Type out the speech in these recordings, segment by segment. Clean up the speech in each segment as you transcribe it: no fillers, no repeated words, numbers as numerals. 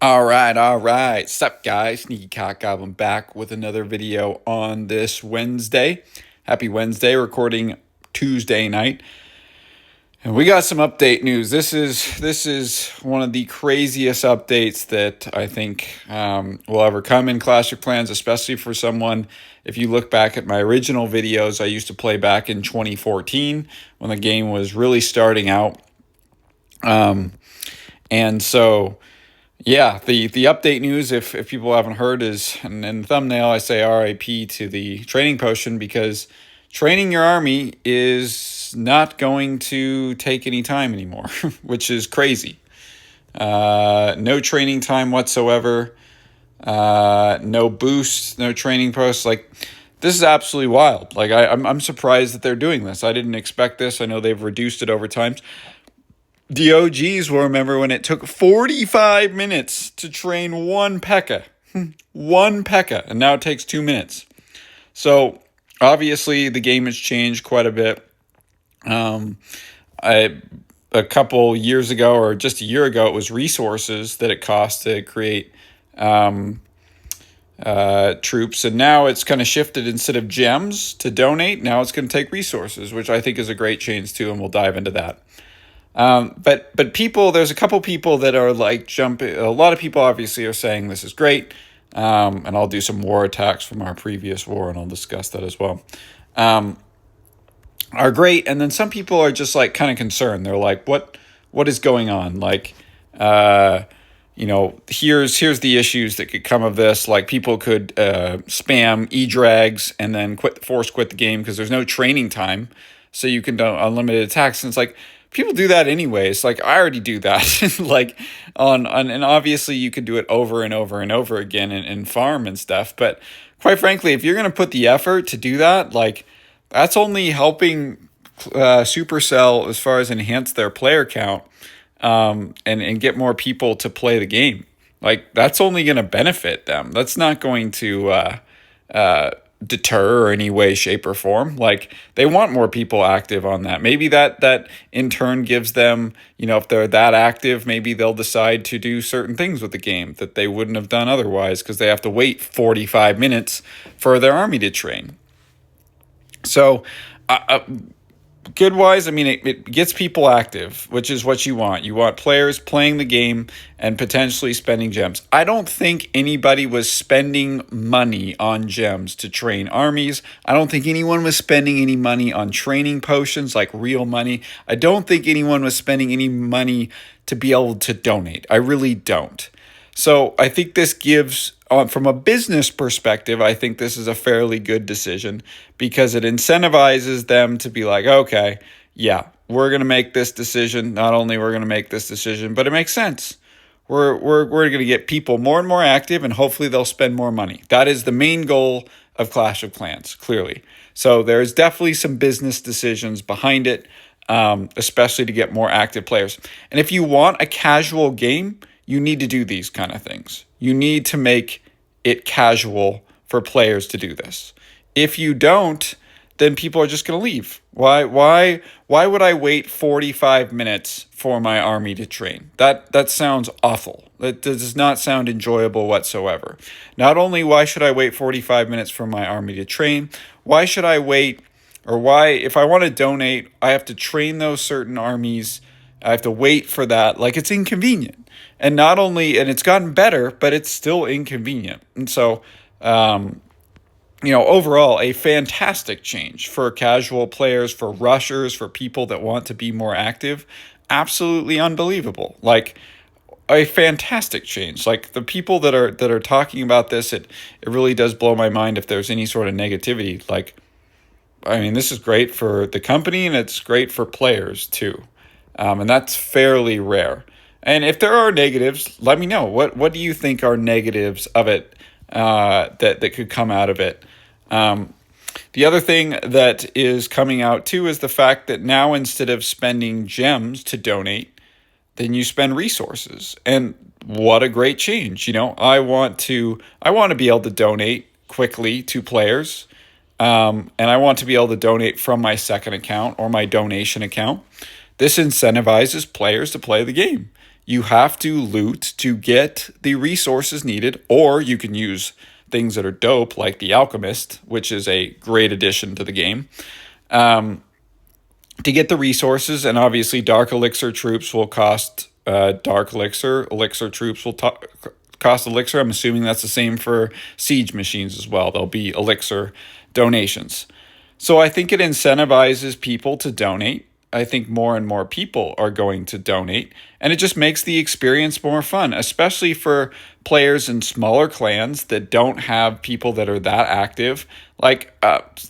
All right. Sup, guys? Sneaky Cock Goblin back with another video on this Wednesday. Happy Wednesday, recording Tuesday night. And we got some update news. This is one of the craziest updates that I think will ever come in Clash of Clans, especially for someone. If you look back at my original videos, I used to play back in 2014 when the game was really starting out. And so, yeah, the update news, if people haven't heard, is in the thumbnail I say RIP to the training potion, because training your army is not going to take any time anymore, which is crazy. No training time whatsoever. No boosts, no training posts. Like, this is absolutely wild. Like, I'm surprised that they're doing this. I didn't expect this. I know they've reduced it over time. The OGs will remember when it took 45 minutes to train one P.E.K.K.A. One P.E.K.K.A. And now it takes 2 minutes. So, obviously, the game has changed quite a bit. A couple years ago, or just a year ago, it was resources that it cost to create troops. And now it's kind of shifted, instead of gems to donate, now it's going to take resources, which I think is a great change too, and we'll dive into that. But people, there's a couple people that are like jumping. A lot of people obviously are saying this is great. And I'll do some war attacks from our previous war, and I'll discuss that as well. Are great. And then some people are just like kind of concerned. They're like, what is going on? Like, here's the issues that could come of this. Like, people could spam e-drags and then force quit the game because there's no training time. So you can do unlimited attacks. And it's like, people do that anyways. Like, I already do that. Like, and obviously you could do it over and over and over again and farm and stuff. But quite frankly, if you're going to put the effort to do that, like, that's only helping Supercell as far as enhance their player count, and get more people to play the game. Like, that's only going to benefit them. That's not going to deter or any way, shape, or form. Like, they want more people active on that. Maybe that in turn gives them, if they're that active, maybe they'll decide to do certain things with the game that they wouldn't have done otherwise, because they have to wait 45 minutes for their army to train. So, good wise, I mean, it gets people active, which is what you want. You want players playing the game and potentially spending gems. I don't think anybody was spending money on gems to train armies. I don't think anyone was spending any money on training potions, like real money. I don't think anyone was spending any money to be able to donate. I really don't. So I think this gives, from a business perspective, I think this is a fairly good decision, because it incentivizes them to be like, okay, yeah, we're going to make this decision. Not only we're going to make this decision, but it makes sense. We're going to get people more and more active, and hopefully they'll spend more money. That is the main goal of Clash of Clans, clearly. So there's definitely some business decisions behind it, especially to get more active players. And if you want a casual game, you need to do these kind of things. You need to make it casual for players to do this. If you don't, then people are just going to leave. Why would I wait 45 minutes for my army to train? That sounds awful. That does not sound enjoyable whatsoever. Not only why should I wait 45 minutes for my army to train, why should I wait, or why, if I want to donate, I have to train those certain armies, I have to wait for that. Like, it's inconvenient. And not only, and it's gotten better, but it's still inconvenient. And so, overall, a fantastic change for casual players, for rushers, for people that want to be more active. Absolutely unbelievable. Like, a fantastic change. Like, the people that are talking about this, it really does blow my mind if there's any sort of negativity. Like, I mean, this is great for the company, and it's great for players too. And that's fairly rare. And if there are negatives, let me know. What do you think are negatives of it, that could come out of it? The other thing that is coming out too is the fact that now, instead of spending gems to donate, then you spend resources. And what a great change. I want to be able to donate quickly to players. And I want to be able to donate from my second account or my donation account. This incentivizes players to play the game. you have to loot to get the resources needed, or you can use things that are dope like the Alchemist, which is a great addition to the game, to get the resources. And obviously, Dark Elixir troops will cost Dark Elixir. Elixir troops will cost Elixir. I'm assuming that's the same for Siege machines as well. There'll be Elixir donations. So I think it incentivizes people to donate. I think more and more people are going to donate, and it just makes the experience more fun, especially for players in smaller clans that don't have people that are that active. Like,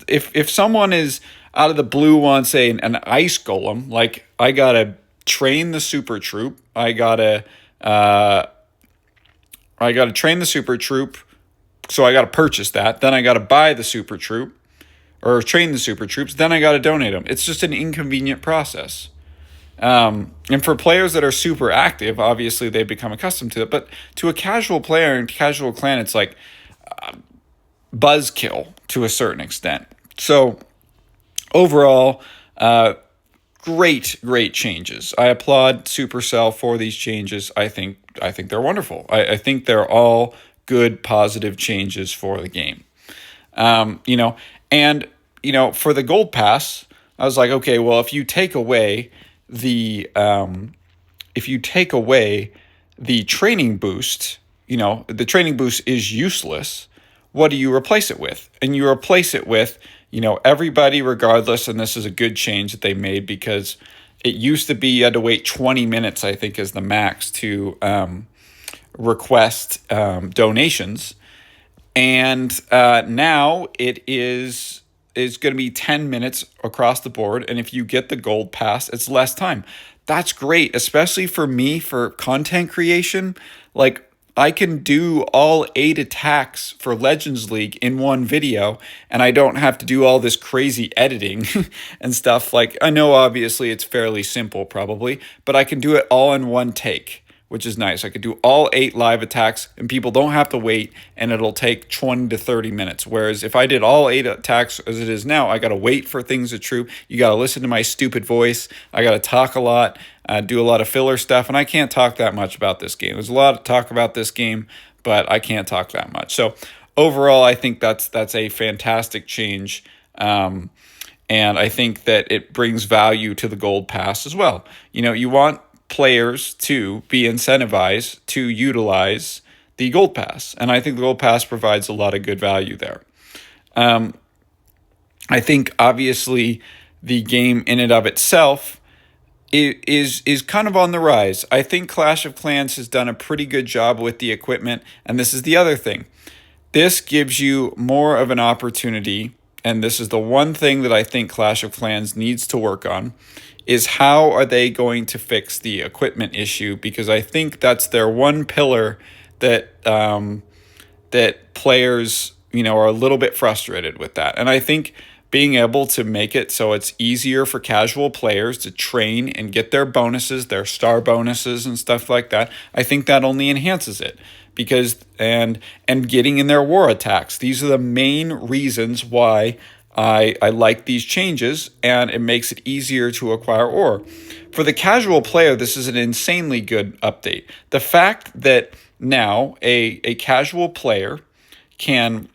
if someone is out of the blue wants an ice golem, like, I gotta train the super troop. I gotta train the super troop, so I gotta purchase that. Then I gotta buy the super troop or train the super troops. Then I gotta donate them. It's just an inconvenient process. And for players that are super active, obviously they become accustomed to it. But to a casual player and casual clan, it's like buzzkill to a certain extent. So overall, great changes. I applaud Supercell for these changes. I think they're wonderful. I think they're all good, positive changes for the game. For the gold pass, I was like, okay, well, if you take away the training boost, the training boost is useless. What do you replace it with? And you replace it with, everybody regardless, and this is a good change that they made, because it used to be you had to wait 20 minutes, I think, is the max to request donations. And now it is going to be 10 minutes across the board. And if you get the gold pass, it's less time. That's great, especially for me for content creation. Like, I can do all 8 attacks for Legends League in one video, and I don't have to do all this crazy editing and stuff. Like, I know obviously it's fairly simple probably, but I can do it all in one take, which is nice. I could do all 8 live attacks, and people don't have to wait, and it'll take 20 to 30 minutes. Whereas if I did all 8 attacks as it is now, I got to wait for things to true. You got to listen to my stupid voice. I got to talk a lot, do a lot of filler stuff, and I can't talk that much about this game. There's a lot to talk about this game, but I can't talk that much. So overall, I think that's a fantastic change. And I think that it brings value to the gold pass as well. You want players to be incentivized to utilize the gold pass, and I think the gold pass provides a lot of good value there. I think obviously the game in and of itself is kind of on the rise. I think Clash of Clans has done a pretty good job with the equipment, and this is the other thing. This gives you more of an opportunity, and this is the one thing that I think Clash of Clans needs to work on, is how are they going to fix the equipment issue? Because I think that's their one pillar that that players, are a little bit frustrated with that. And I think being able to make it so it's easier for casual players to train and get their bonuses, their star bonuses and stuff like that, I think that only enhances it. Because and getting in their war attacks. These are the main reasons why I like these changes, and it makes it easier to acquire ore. For the casual player, this is an insanely good update. The fact that now a casual player can,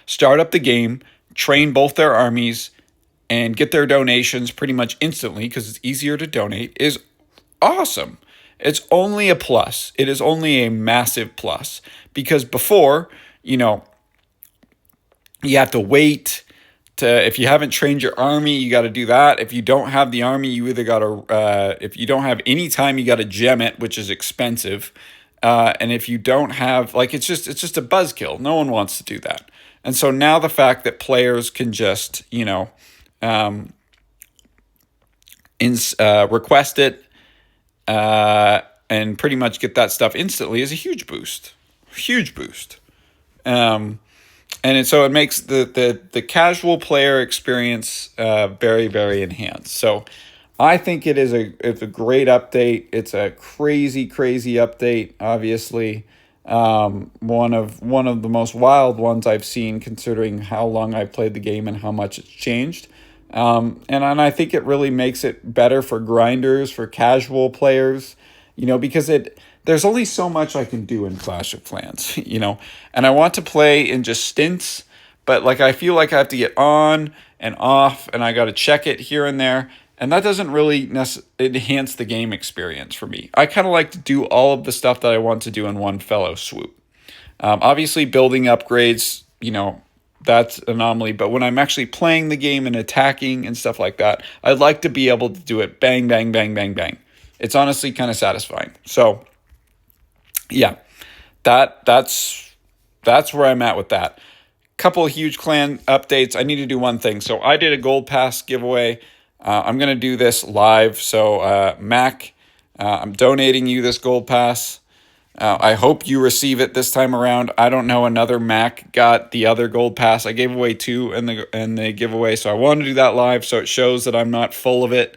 start up the game, train both their armies, and get their donations pretty much instantly because it's easier to donate is awesome. It's only a plus. It is only a massive plus, because before, you have to wait if you haven't trained your army, you got to do that. If you don't have the army, you either got to, if you don't have any time, you got to gem it, which is expensive. And if you don't have, it's just a buzzkill. No one wants to do that. And so now the fact that players can just, request it, and pretty much get that stuff instantly is a huge boost. So it makes the casual player experience very, very enhanced. So I think it's a great update. It's a crazy update. Obviously, one of the most wild ones I've seen, considering how long I've played the game and how much it's changed. And I think it really makes it better for grinders, for casual players, because there's only so much I can do in Clash of Clans, and I want to play in just stints, but like I feel like I have to get on and off, and I got to check it here and there, and that doesn't really enhance the game experience for me. I kind of like to do all of the stuff that I want to do in one fellow swoop. Obviously, building upgrades, that's an anomaly. But when I'm actually playing the game and attacking and stuff like that, I'd like to be able to do it bang, bang, bang, bang, bang. It's honestly kind of satisfying. So, yeah, that's where I'm at with that. Couple of huge clan updates. I need to do one thing. So I did a gold pass giveaway. I'm gonna do this live. So Mac, I'm donating you this gold pass. I hope you receive it this time around. I don't know, another Mac got the other gold pass. I gave away 2 in the giveaway, so I wanted to do that live so it shows that I'm not full of it.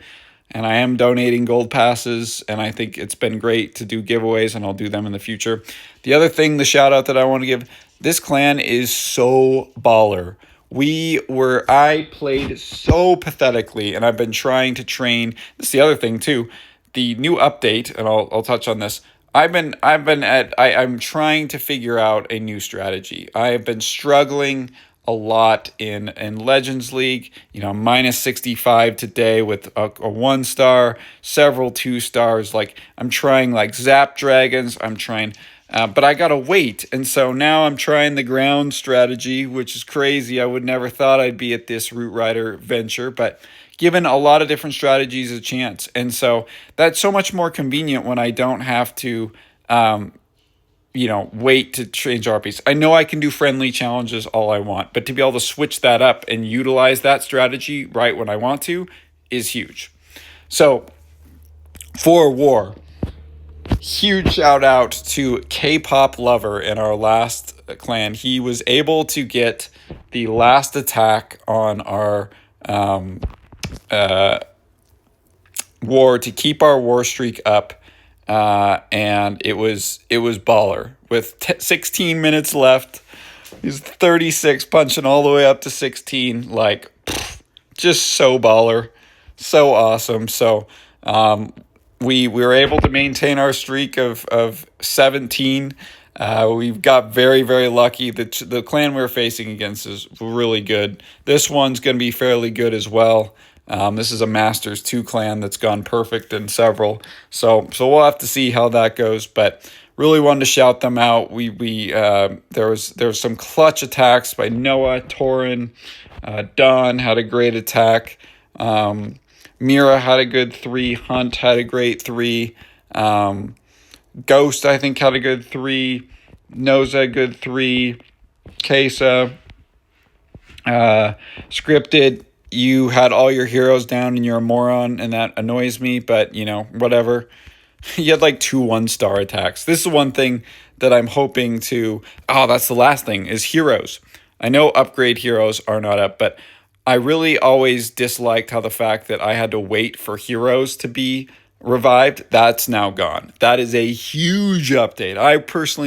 And I am donating gold passes, and I think it's been great to do giveaways, and I'll do them in the future. The other thing, the shout out that I want to give, this clan is so baller. I played so pathetically, and I've been trying to train. This is the other thing too. The new update, and I'll touch on this. I'm trying to figure out a new strategy. I have been struggling a lot in Legends League, minus 65 today with a 1-star, several 2-stars. Like I'm trying like Zap Dragons, I'm trying, but I gotta wait. And so now I'm trying the ground strategy, which is crazy. I would never thought I'd be at this Root Rider venture, but given a lot of different strategies a chance. And so that's so much more convenient when I don't have to, wait to change RPs. I know I can do friendly challenges all I want, but to be able to switch that up and utilize that strategy right when I want to is huge. So for War, huge shout out to K-pop Lover in our last clan. He was able to get the last attack on our war to keep our war streak up. And it was baller with 16 minutes left. He's 36 punching all the way up to 16. Like, just so baller, so awesome. So, we were able to maintain our streak of 17. We've got very, very lucky. The clan we're facing against is really good. This one's going to be fairly good as well. This is a Masters 2 clan that's gone perfect in several. So we'll have to see how that goes, but really wanted to shout them out. There was some clutch attacks by Noah, Torin, Don had a great attack. Mira had a good 3, Hunt had a great 3. Ghost, I think, had a good 3. Noza, good 3. Kesa. Scripted, you had all your heroes down and you're a moron, and that annoys me, but, whatever. You had like 2 1-star attacks. This is one thing that I'm hoping to... Oh, that's the last thing, is heroes. I know upgrade heroes are not up, but I really always disliked how the fact that I had to wait for heroes to be revived. That's now gone. That is a huge update.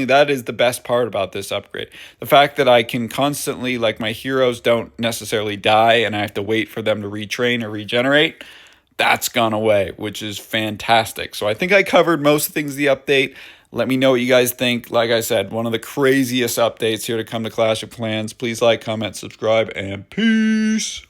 That is the best part about this upgrade. The fact that I can constantly, like, my heroes don't necessarily die and I have to wait for them to retrain or regenerate. That's gone away, which is fantastic. So I think I covered most of the things in the update. Let me know what you guys think. Like I said, one of the craziest updates here to come to Clash of Clans. Please like, comment, subscribe, and peace.